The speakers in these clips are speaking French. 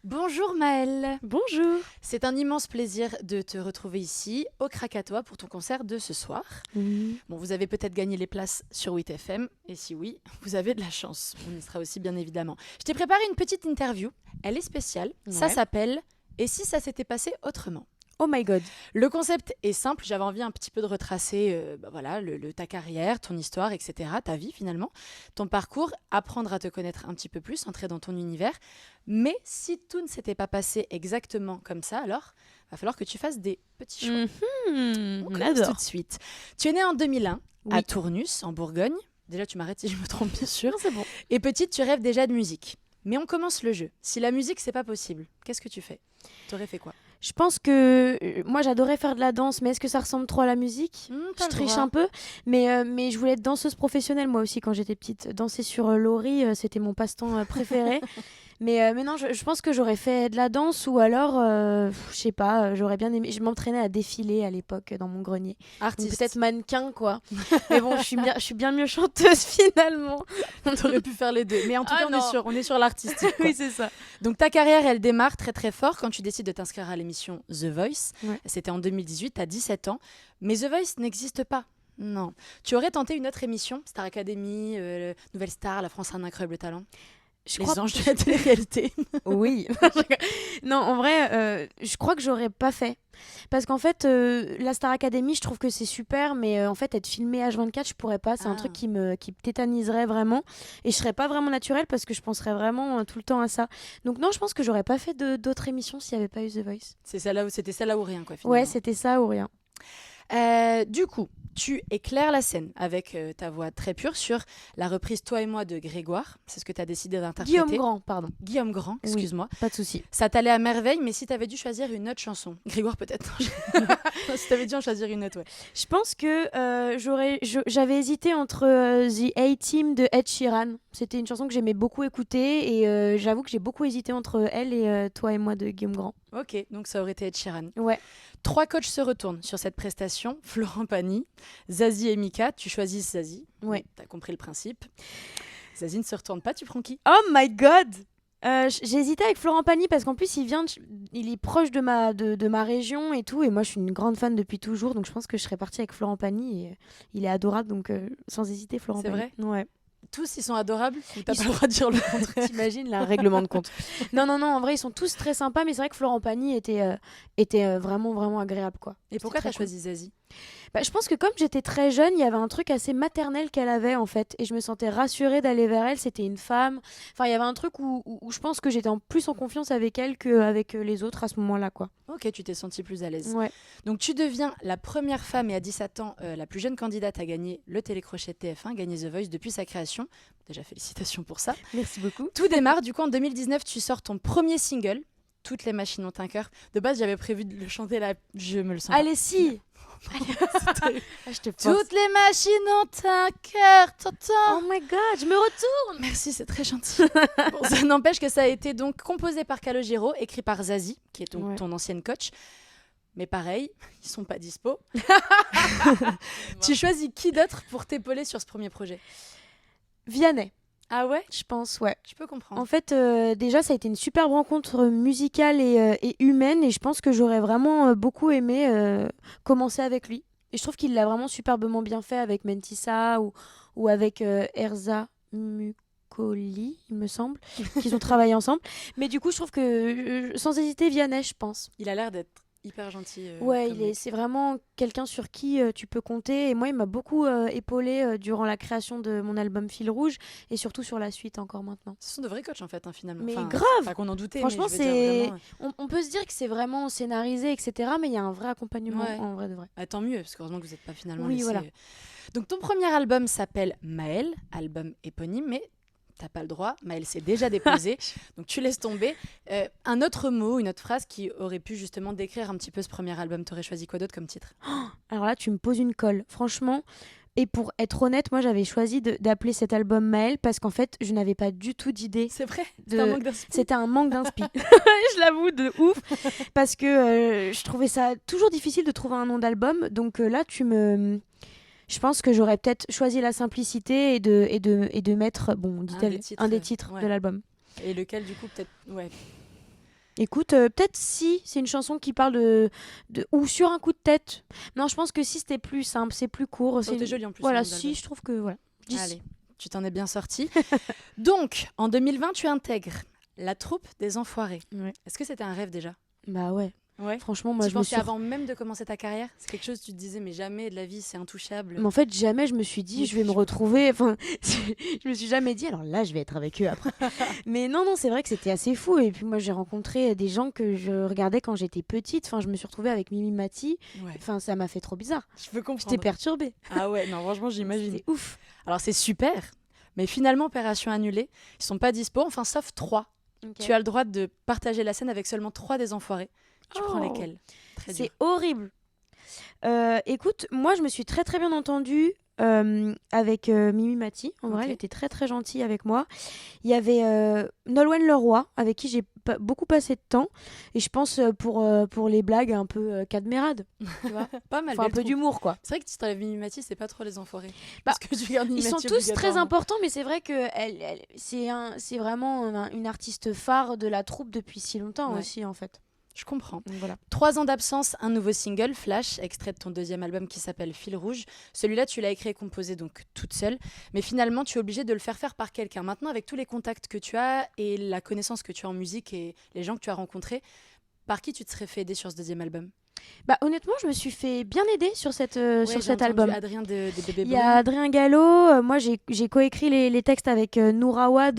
Bonjour Maëlle. Bonjour. C'est un immense plaisir de te retrouver ici au Krakatoa pour ton concert de ce soir. Oui. Bon, vous avez peut-être gagné les places sur 8FM et si oui, vous avez de la chance. On y sera aussi bien évidemment. Je t'ai préparé une petite interview. Elle est spéciale. Ça Ouais. s'appelle Et si ça s'était passé autrement? Oh my god. Le concept est simple, j'avais envie un petit peu de retracer ta carrière, ton histoire, etc., ta vie finalement, ton parcours, apprendre à te connaître un petit peu plus, entrer dans ton univers. Mais si tout ne s'était pas passé exactement comme ça, alors va falloir que tu fasses des petits choix. On On commence tout adore. de suite. Tu es née en 2001 à Oui. Tournus, en Bourgogne. Déjà, tu m'arrêtes si je me trompe, bien sûr. Non, c'est bon. Et petite, tu rêves déjà de musique. Mais on commence le jeu. Si la musique, c'est pas possible, qu'est-ce que tu fais? T'aurais fait quoi? Je pense que moi j'adorais faire de la danse, mais est-ce que ça ressemble trop à la musique? T'as Je le triche droit. un peu, mais je voulais être danseuse professionnelle moi aussi quand j'étais petite. Danser sur Laurie, c'était mon passe-temps préféré. Mais non, je pense que j'aurais fait de la danse ou alors, je sais pas, j'aurais bien aimé. Je m'entraînais à défiler à l'époque dans mon grenier. Donc Artiste. peut-être mannequin quoi. Mais bon, je suis bien mieux chanteuse finalement. T'aurais pu faire les deux. Mais en tout Ah cas, non. on est sur l'artistique, quoi. Oui, c'est ça. Donc ta carrière, elle démarre très très fort quand tu décides de t'inscrire à l'émission The Voice. Ouais. C'était en 2018, t'as 17 ans. Mais The Voice n'existe pas. Non. Tu aurais tenté une autre émission, Star Academy, Nouvelle Star, La France a un incroyable talent. Je Les crois anges de la télé-réalité. Oui. Non, en vrai, je crois que j'aurais pas fait. Parce qu'en fait, la Star Academy, je trouve que c'est super, mais en fait, être filmé H24, je pourrais pas. C'est un Ah. truc qui me tétaniserait vraiment. Et je serais pas vraiment naturelle parce que je penserais vraiment tout le temps à ça. Donc, non, je pense que j'aurais pas fait d'autres émissions s'il y avait pas eu The Voice. C'était celle-là ou rien, quoi, finalement. Ouais, c'était ça ou rien. Du coup, tu éclaires la scène avec ta voix très pure sur la reprise Toi et moi de Grégoire. C'est ce que tu as décidé d'interpréter. Guillaume Grand, pardon. Guillaume Grand, excuse-moi. Pas de souci. Ça t'allait à merveille, mais si t'avais dû choisir une autre chanson, Grégoire peut-être. Non, si t'avais dû en choisir une autre, ouais. Je pense que j'avais hésité entre The A-Team de Ed Sheeran. C'était une chanson que j'aimais beaucoup écouter et j'avoue que j'ai beaucoup hésité entre elle et Toi et moi de Guillaume Grand. Ok, donc ça aurait été Ed Sheeran. Ouais. 3 coachs se retournent sur cette prestation. Florent Pagny, Zazie et Mika. Tu choisis Zazie. Ouais. T'as compris le principe. Zazie ne se retourne pas, tu prends qui? Oh my god. J'ai hésité avec Florent Pagny parce qu'en plus il est proche de ma région et tout, et moi je suis une grande fan depuis toujours, donc je pense que je serais partie avec Florent Pagny et il est adorable, donc sans hésiter Florent C'est Pagny. Ouais. Tous, ils sont adorables ou t'as Ils pas le droit de dire le contraire? T'imagines la règlement de compte. Non, en vrai ils sont tous très sympas, mais c'est vrai que Florent Pagny était vraiment vraiment agréable quoi. Et pourquoi C'était t'as très choisi Zazie? Bah, je pense que comme j'étais très jeune, il y avait un truc assez maternel qu'elle avait en fait, et je me sentais rassurée d'aller vers elle. C'était une femme. Enfin, il y avait un truc où je pense que j'étais plus en confiance avec elle qu'avec les autres à ce moment-là, quoi. Ok, tu t'es sentie plus à l'aise. Ouais. Donc tu deviens la première femme et à 17 ans la plus jeune candidate à gagner le télécrochet de TF1, gagner The Voice depuis sa création. Déjà félicitations pour ça. Merci beaucoup. Tout démarre, du coup en 2019 tu sors ton premier single, Toutes les machines ont un cœur. De base j'avais prévu de le chanter là, je me le sens Allez, si. pas. Ah, je te force. Toutes les machines ont un cœur, t'entends? Oh my god, je me retourne. Merci, c'est très gentil. Bon, ça n'empêche que ça a été donc composé par Calogero, écrit par Zazie, qui est donc Ouais. ton ancienne coach. Mais pareil, ils sont pas dispo. Tu choisis qui d'autre pour t'épauler sur ce premier projet? Vianney, Ah ouais? je pense, ouais. Je peux comprendre. En fait, déjà, ça a été une superbe rencontre musicale et humaine, et je pense que j'aurais vraiment beaucoup aimé commencer avec lui. Et je trouve qu'il l'a vraiment superbement bien fait avec Mentissa ou avec Erza Mukoli, il me semble, qu'ils ont travaillé ensemble. Mais du coup, je trouve que, sans hésiter, Vianney, je pense. Il a l'air d'être hyper gentil. Ouais, comme mec. c'est vraiment quelqu'un sur qui tu peux compter. Et moi, il m'a beaucoup épaulé durant la création de mon album Fil Rouge et surtout sur la suite encore maintenant. Ce sont de vrais coachs en fait, hein, finalement. Mais Enfin, grave! Pas qu'on en doutait, Franchement, mais je veux dire vraiment, on peut se dire que c'est vraiment scénarisé, etc. Mais il y a un vrai accompagnement Ouais. en vrai de vrai. tant mieux, parce qu'heureusement que vous n'êtes pas finalement Oui, laissés. voilà. Donc ton premier album s'appelle Maëlle, album éponyme, mais t'as pas le droit. Maëlle s'est déjà déposée, donc tu laisses tomber. Un autre mot, une autre phrase qui aurait pu justement décrire un petit peu ce premier album, t'aurais choisi quoi d'autre comme titre? Alors là, tu me poses une colle. Franchement, et pour être honnête, moi, j'avais choisi d'appeler cet album Maëlle parce qu'en fait, je n'avais pas du tout d'idée. C'est vrai, De- c'est un manque d'inspiration. C'était un manque d'inspi. Je l'avoue, de ouf. Parce que je trouvais ça toujours difficile de trouver un nom d'album. Donc là, je pense que j'aurais peut-être choisi la simplicité et de mettre, bon, dit-elle, un des titres ouais. de l'album. Et lequel du coup peut-être, ouais. Écoute, peut-être si c'est une chanson qui parle ou sur un coup de tête. Non, je pense que si c'était plus simple, c'est plus court. C'était joli en plus. Voilà, le nom de si, l'album. je trouve que voilà. Allez, tu t'en es bien sorti. Donc, en 2020, tu intègres la troupe des Enfoirés. Ouais. Est-ce que c'était un rêve déjà? Bah ouais. Ouais. Franchement, moi, Tu je me pensais suis. avant même de commencer ta carrière? C'est quelque chose que tu te disais, mais jamais de la vie, c'est intouchable. Mais en fait, jamais je me suis dit, Oui, je vais me je retrouver. Enfin, je me suis jamais dit, alors là, je vais être avec eux après. Mais non, c'est vrai que c'était assez fou. Et puis moi, j'ai rencontré des gens que je regardais quand j'étais petite. Enfin, je me suis retrouvée avec Mimi Mati. Ouais. Enfin, ça m'a fait trop bizarre. Je peux comprendre. J'étais perturbée. Ah ouais, non, franchement, j'imagine. C'était ouf. Alors, c'est super, mais finalement, opération annulée. Ils sont pas dispo, enfin, sauf 3. Tu as le droit de partager la scène avec seulement 3 des Enfoirés. Tu prends lesquels? Très dur. C'est horrible. Écoute, moi, je me suis très très bien entendue avec Mimi Mati. En vrai, elle était très très gentille avec moi. Il y avait Nolwenn Leroy, avec qui j'ai beaucoup passé de temps. Et je pense pour les blagues un peu cadmérades. Tu vois, pas mal. un peu d'humour, quoi. C'est vrai que si t'enlèves Mimi Mati, c'est pas trop les Enfoirés. Bah, parce que tu gardes Mimi ils sont Mati tous très obligatoirement. importants, mais c'est vrai que c'est vraiment une artiste phare de la troupe depuis si longtemps aussi, en fait. Je comprends. Donc, voilà. 3 ans d'absence, un nouveau single, Flash, extrait de ton 2e album qui s'appelle Fil Rouge. Celui-là, tu l'as écrit et composé donc toute seule, mais finalement, tu es obligée de le faire par quelqu'un. Maintenant, avec tous les contacts que tu as et la connaissance que tu as en musique et les gens que tu as rencontrés, par qui tu te serais fait aider sur ce 2e album? Bah honnêtement, je me suis fait bien aider sur cet album. Adrien de Bébé Il y a Adrien Gallo, moi j'ai coécrit les textes avec Noura Wad,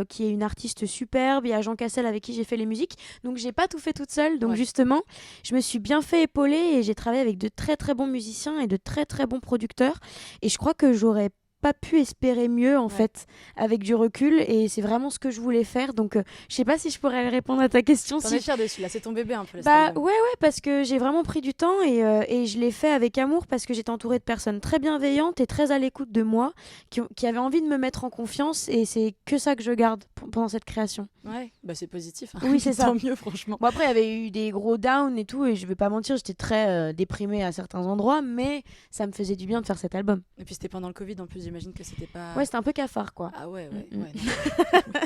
qui est une artiste superbe. Il y a Jean Cassel avec qui j'ai fait les musiques. Donc j'ai pas tout fait toute seule. Donc justement, je me suis bien fait épauler et j'ai travaillé avec de très très bons musiciens et de très très bons producteurs. Et je crois que j'aurais pas pu espérer mieux en fait avec du recul, et c'est vraiment ce que je voulais faire. Donc je sais pas si je pourrais répondre à ta question. T'en es fière de celui-là, c'est ton bébé un peu. Bah ouais, parce que j'ai vraiment pris du temps et je l'ai fait avec amour parce que j'étais entourée de personnes très bienveillantes et très à l'écoute de moi, qui avaient envie de me mettre en confiance, et c'est que ça que je garde pendant cette création. Ouais, bah c'est positif. Hein. Oui, c'est ça. Tant mieux, franchement. Bon, après, il y avait eu des gros downs et tout, et je vais pas mentir, j'étais très déprimée à certains endroits, mais ça me faisait du bien de faire cet album. Et puis c'était pendant le Covid en plus, j'imagine que c'était pas... Ouais, c'était un peu cafard, quoi. Ah ouais.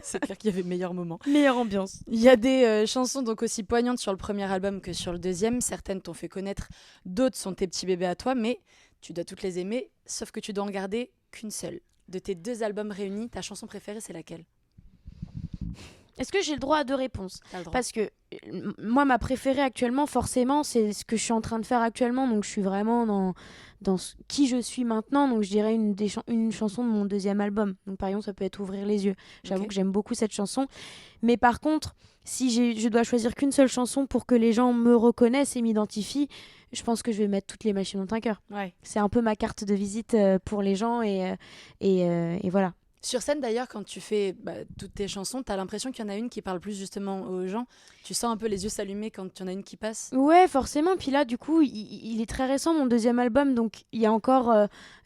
C'est clair qu'il y avait meilleur moment. Meilleure ambiance. Il y a des chansons donc aussi poignantes sur le premier album que sur le 2e. Certaines t'ont fait connaître, d'autres sont tes petits bébés à toi, mais tu dois toutes les aimer, sauf que tu dois en garder qu'une seule. De tes 2 albums réunis, ta chanson préférée, c'est laquelle? Est-ce que j'ai le droit à 2 réponses? T'as le droit. Parce que moi, ma préférée actuellement, forcément, c'est ce que je suis en train de faire actuellement. Donc, je suis vraiment dans qui je suis maintenant. Donc, je dirais une chanson de mon 2e album. Donc, par exemple, ça peut être Ouvrir les yeux. J'avoue que j'aime beaucoup cette chanson. Mais par contre, si je dois choisir qu'une seule chanson pour que les gens me reconnaissent et m'identifient, je pense que je vais mettre Toutes les machines ont un cœur. Ouais. C'est un peu ma carte de visite pour les gens, et voilà. Sur scène d'ailleurs, quand tu fais toutes tes chansons, t'as l'impression qu'il y en a une qui parle plus justement aux gens. Tu sens un peu les yeux s'allumer quand il y en a une qui passe. Ouais, forcément. Puis là, du coup, il est très récent, mon 2e album, donc il y a encore,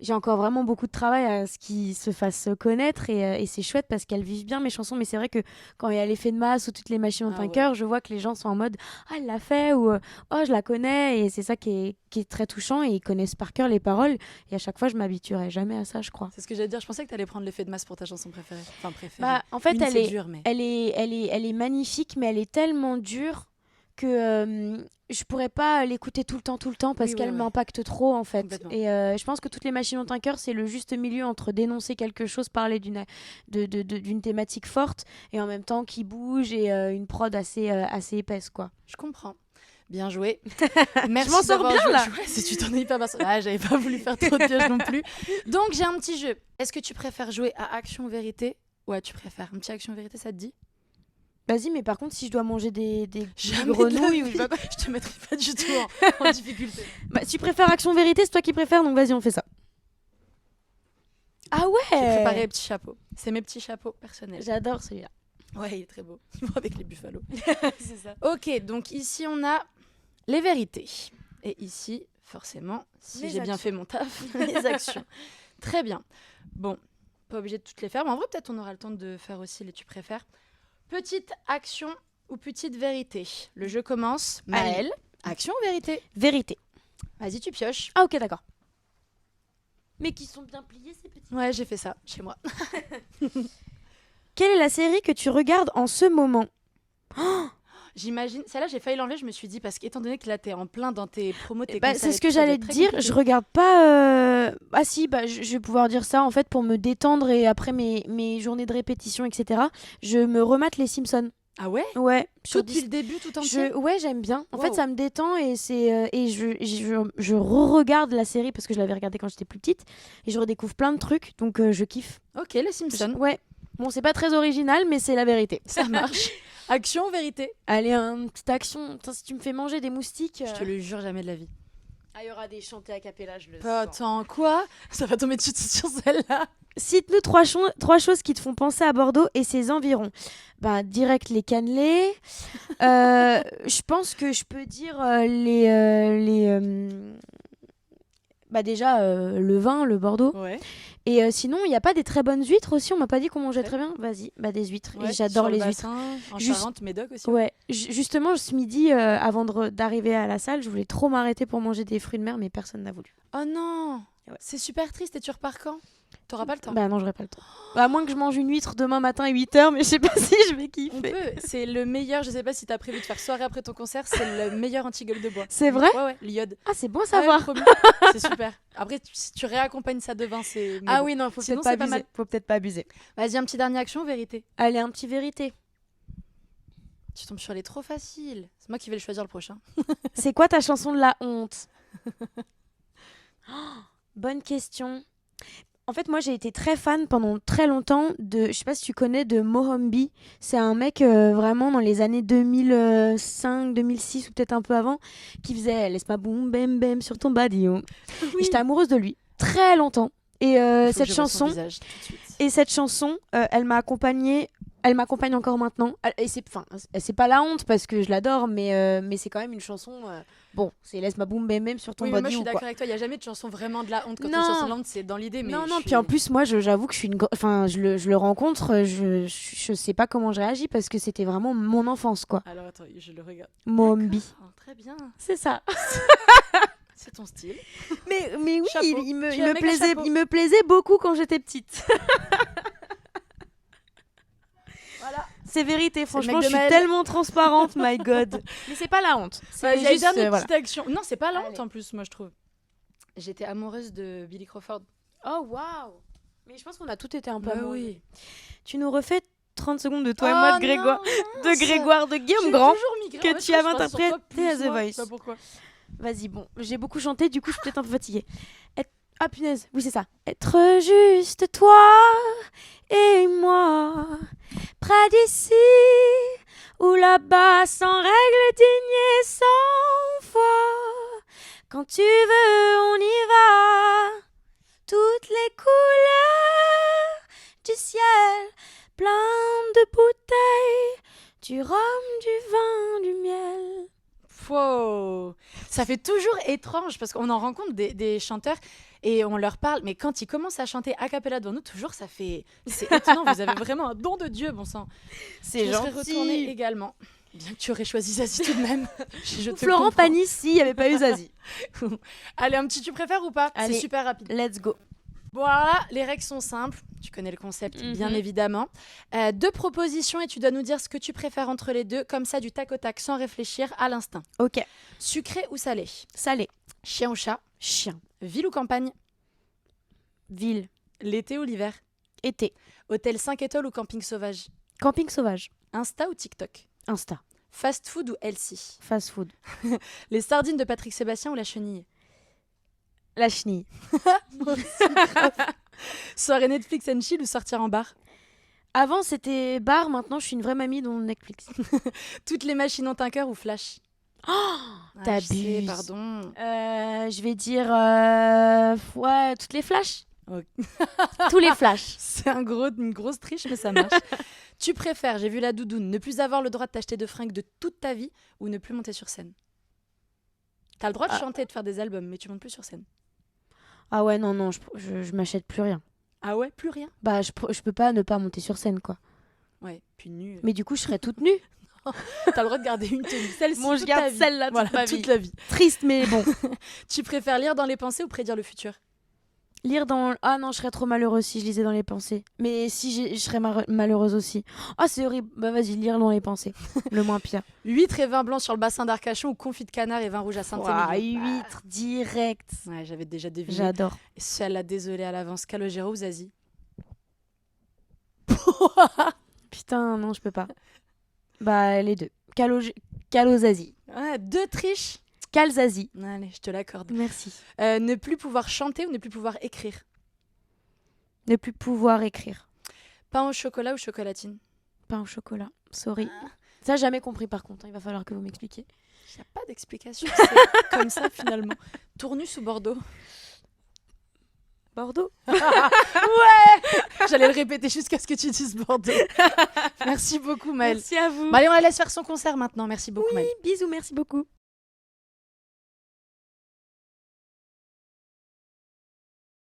j'ai encore vraiment beaucoup de travail à ce qu'il se fasse connaître, et c'est chouette parce qu'elles vivent bien, mes chansons. Mais c'est vrai que quand il y a l'effet de masse ou Toutes les machines ont un cœur, je vois que les gens sont en mode « Ah, elle l'a fait » ou « Oh, je la connais », et c'est ça qui est très touchant, et ils connaissent par cœur les paroles, et à chaque fois, je m'habituerai jamais à ça, je crois. C'est ce que j'allais dire, je pensais que t'allais prendre l'effet de masse pour ta chanson préférée. Enfin, préférée. Bah, en fait, dure, mais... elle est magnifique, mais elle est tellement dure que je pourrais pas l'écouter tout le temps parce qu'elle m'impacte trop, en fait. Et je pense que Toutes les machines ont un cœur, c'est le juste milieu entre dénoncer quelque chose, parler d'une thématique forte, et en même temps qui bouge, et une prod assez épaisse, quoi. Je comprends. Bien joué. Merci. Je m'en sors bien là. Ouais, si tu t'en es hyper bien. Ah, j'avais pas voulu faire trop de pièges non plus. Donc j'ai un petit jeu. Est-ce que tu préfères jouer à action vérité ou à tu préfères un petit action vérité, ça te dit? Vas-y, mais par contre, si je dois manger des grenouilles ou je te mettrai pas du tout en difficulté. Bah, si tu préfères action vérité, c'est toi qui préfères, donc vas-y, on fait ça. Ah ouais. J'ai préparé les petits chapeaux. C'est mes petits chapeaux personnels. J'adore celui-là. Ouais, il est très beau. Il va avec les buffalo. C'est ça. Ok, donc ici on a les vérités. Et ici, forcément, si j'ai bien fait mon taf, les actions. Très bien. Bon, pas obligé de toutes les faire, mais en vrai, peut-être on aura le temps de faire aussi les tu préfères. Petite action ou petite vérité. Le jeu commence. Maëlle, action ou vérité? Vérité. Vas-y, tu pioches. Ah ok, d'accord. Mais qui sont bien pliés, ces petits. Ouais, j'ai fait ça chez moi. Quelle est la série que tu regardes en ce moment? J'imagine. Celle-là, j'ai failli l'enlever. Je me suis dit, parce qu'étant donné que là, t'es en plein dans tes promos, tes Bah, concerts c'est et ce tout, que ça doit j'allais être te très dire. compliqué. Je regarde pas. Ah si, bah, je vais pouvoir dire ça en fait pour me détendre et après mes journées de répétition, etc. Je me remate les Simpsons. Ah ouais? Ouais, Tout sur depuis le début, tout entier? Ouais, j'aime bien. En fait, Wow. ça me détend et je re-regarde la série parce que je l'avais regardée quand j'étais plus petite et je redécouvre plein de trucs, donc je kiffe. Ok, les Simpsons. Ouais. Bon, c'est pas très original, mais c'est la vérité. Ça marche. Action ou vérité? Allez, une petite action. Putain, si tu me fais manger des moustiques. Je te le jure, jamais de la vie. Ah, il y aura des chantés a cappella, je le Pas sens. attends, quoi? Ça va tomber dessus sur celle-là. Cite-nous trois choses qui te font penser à Bordeaux et ses environs. Ben, direct les cannelés. Je pense que je peux dire bah déjà, le vin, le Bordeaux. Ouais. Et sinon, il n'y a pas des très bonnes huîtres aussi. On m'a pas dit qu'on mangeait Ouais. très bien. Vas-y, bah des huîtres. Ouais, Et j'adore sur le les huîtres. bassin, en Juste- Charente, Médoc aussi. Ouais, justement, ce midi, avant d'arriver à la salle, je voulais trop m'arrêter pour manger des fruits de mer, mais personne n'a voulu. Oh non! Ouais. C'est super triste et tu repars quand? T'auras pas le temps. Bah non, j'aurais pas le temps. À moins que je mange une huître demain matin à 8h, mais je sais pas si je vais On kiffer. peut, c'est le meilleur, je sais pas si t'as prévu de faire soirée après ton concert, c'est le meilleur anti-gueule de bois. C'est vrai? Ouais, l'iode. Ah, c'est bon à Ah ouais, savoir. promis. C'est super. Après, si tu réaccompagnes ça de vin, c'est. mais Ah bon. oui, non, faut Sinon, peut-être pas c'est pas abuser. mal. Faut peut-être pas abuser. Vas-y, un petit dernier action ou vérité? Allez, un petit vérité. Tu tombes sur les trop faciles. C'est moi qui vais le choisir le prochain. C'est quoi ta chanson de la honte? Oh, bonne question. En fait, moi, j'ai été très fan pendant très longtemps de, je sais pas si tu connais, de Mohombi. C'est un mec vraiment dans les années 2005, 2006 ou peut-être un peu avant, qui faisait Laisse-moi boum bam bam sur ton body. Et j'étais amoureuse de lui très longtemps. Et Faut que cette je vois son chanson, visage tout de suite. et cette chanson, elle m'a accompagnée. Elle m'accompagne encore maintenant. Et c'est pas la honte parce que je l'adore, mais c'est quand même une chanson. Bon, c'est Laisse-moi boum bam bam sur ton Oui, mais body moi je suis ou quoi. d'accord avec toi, il n'y a jamais de chanson vraiment de la honte. Quand Non. une chanson de la honte, c'est dans l'idée. Mais Non, je non, suis- puis en plus, moi, j'avoue que je suis enfin, je le rencontre, je sais pas comment je réagis parce que c'était vraiment mon enfance, quoi. Alors attends, je le regarde. Mombi. D'accord, très bien. C'est ça. C'est ton style. Mais oui, Chapeau. il me, Tu il as me méga plaisait, chapeau. il me plaisait beaucoup quand j'étais petite. Voilà. C'est vérité, le franchement, mec je de suis Maël. tellement transparente, my god. Mais c'est pas la honte. C'est Vas-y, juste, dernière voilà. petite action. Non, c'est pas la honte Allez. en plus, moi je trouve. J'étais amoureuse de Billy Crawford. Oh, waouh. Mais je pense qu'on a tout été un peu Bah amoureux. oui. Tu nous refais 30 secondes de toi et Oh moi de Grégoire, non, de Grégoire, de Guillaume J'ai Grand. toujours migré. que En fait, tu je avais pense sur toi interprété plus à The moi, je sais Voice. pas pourquoi. Vas-y, bon, j'ai beaucoup chanté, du coup, je suis peut-être un peu fatiguée. Ah, punaise, oui, c'est ça. Être juste toi et moi, près d'ici ou là-bas, sans règle digne et sans foi. Quand tu veux, on y va. Toutes les couleurs du ciel, plein de bouteilles, du rhum, du vin, du miel. Wow. Ça fait toujours étrange parce qu'on en rencontre des chanteurs et on leur parle, mais quand ils commencent à chanter a cappella devant nous, toujours ça fait. C'est étonnant, vous avez vraiment un don de Dieu, bon sang. C'est Je serais retournée également. Bien que tu aurais choisi Zazie tout de même. Je te Florent comprends. Pagny, si, il n'y avait pas eu Zazie. Allez, un petit tu préfères ou pas? C'est Allez. super rapide. Let's go. Bon, alors là, les règles sont simples. Tu connais le concept, bien Mhm. évidemment. 2 propositions et tu dois nous dire ce que tu préfères entre les deux, comme ça, du tac au tac, sans réfléchir, à l'instinct. Ok. Sucré ou salé? Salé. Chien ou chat? Chien. Ville ou campagne? Ville. L'été ou l'hiver? Été. Hôtel 5 étoiles ou camping sauvage? Camping sauvage. Insta ou TikTok? Insta. Fast food ou healthy? Fast food. Les sardines de Patrick Sébastien ou la chenille? La chenille. Soirée Netflix and chill ou sortir en bar? Avant, c'était bar. Maintenant, je suis une vraie mamie dans Netflix. Toutes les machines ont un cœur ou flash? t'abuses. Je sais, pardon. Je vais dire... ouais, toutes les flashs. Ok. Tous les flashs. C'est une grosse triche, mais ça marche. Tu préfères, j'ai vu la doudoune, ne plus avoir le droit de t'acheter de fringues de toute ta vie ou ne plus monter sur scène? T'as le droit de Ah. chanter et de faire des albums, mais tu montes plus sur scène. Ah ouais, non, je m'achète plus rien. Ah ouais, plus rien? Bah, je peux pas ne pas monter sur scène, quoi. Ouais, puis nu. Mais du coup, je serais toute nue. T'as le droit de garder une tenue. Celle-ci, Bon, je toute garde ta vie. celle-là toute Voilà, ma toute vie. la vie. Triste, mais bon. Tu préfères lire dans les pensées ou prédire le futur? Lire dans... Ah non, je serais trop malheureuse si je lisais dans les pensées. Mais si je serais malheureuse aussi. Ah, c'est horrible. Bah vas-y, lire dans les pensées. Le moins pire. Huîtres et vin blanc sur le bassin d'Arcachon ou confit de canard et vin rouge à Saint-Émilion. Huîtres, direct. Ouais, j'avais déjà deviné. J'adore. Et celle-là, désolée à l'avance. Calogero ou Zazie? Putain, non, je peux pas. Bah, les deux. Calozazi. Ouais, 2 triches. Calzazi. Allez, je te l'accorde. Merci. Ne plus pouvoir chanter ou ne plus pouvoir écrire? Ne plus pouvoir écrire. Pain au chocolat ou chocolatine? Pain au chocolat. Sorry. Ça, jamais compris par contre. Il va falloir que vous m'expliquiez. Il n'y a pas d'explication. C'est comme ça finalement. Tournus ou Bordeaux? Bordeaux. Ouais. J'allais le répéter jusqu'à ce que tu dises Bordeaux. Merci beaucoup, Maëlle. Merci à vous. Allez, on la laisse faire son concert maintenant. Merci beaucoup, Maëlle. Bisous, merci beaucoup.